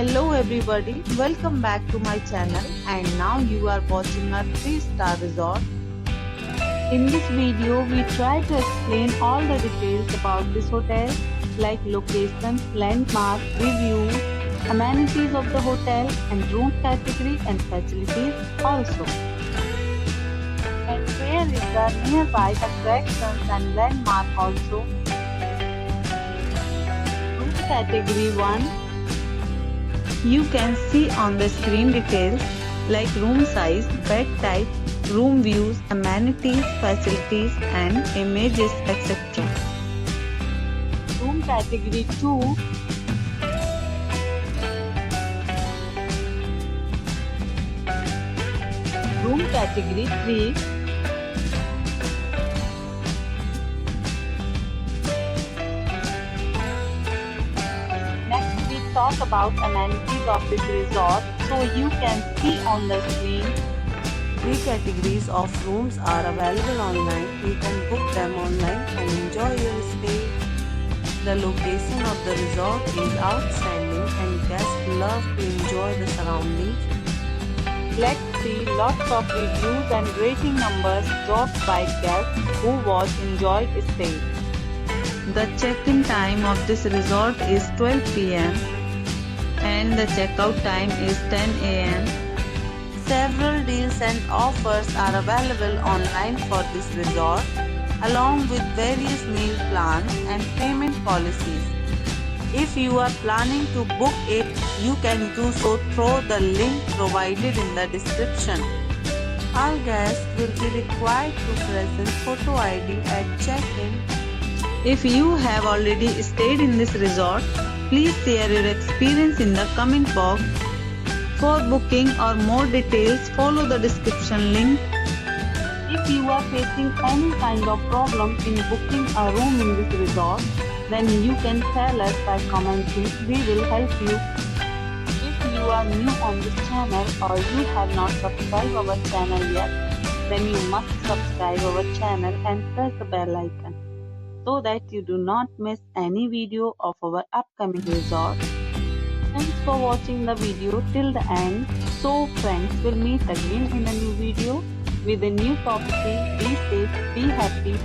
Hello everybody, welcome back to my channel and now you are watching a 3-star resort. In this video, we try to explain all the details about this hotel like location, landmark, reviews, amenities of the hotel and room category and facilities also. And where is the nearby attractions and landmark also. Room category 1. You can see on the screen details like room size, bed type, room views, amenities, facilities and images etc. Room category 2. Room category 3. Next we talk about amenities of this resort, so you can see on the screen. 3 categories of rooms are available online. You can book them online and enjoy your stay. The location of the resort is outstanding and guests love to enjoy the surroundings. Let's see lots of reviews and rating numbers dropped by guests who was enjoyed stay. The check-in time of this resort is 12 p.m. and the checkout time is 10 a.m. Several deals and offers are available online for this resort, along with various meal plans and payment policies. If you are planning to book it, you can do so through the link provided in the description. All guests will be required to present photo ID at check-in. If you have already stayed in this resort, please share your experience in the comment box. For booking or more details, follow the description link. If you are facing any kind of problem in booking a room in this resort, then you can tell us by commenting. We will help you. If you are new on this channel or you have not subscribed our channel yet, then you must subscribe our channel and press the bell icon so that you do not miss any video of our upcoming resort. Thanks for watching the video till the end. So friends, will meet again in a new video with a new property. Be safe, be happy.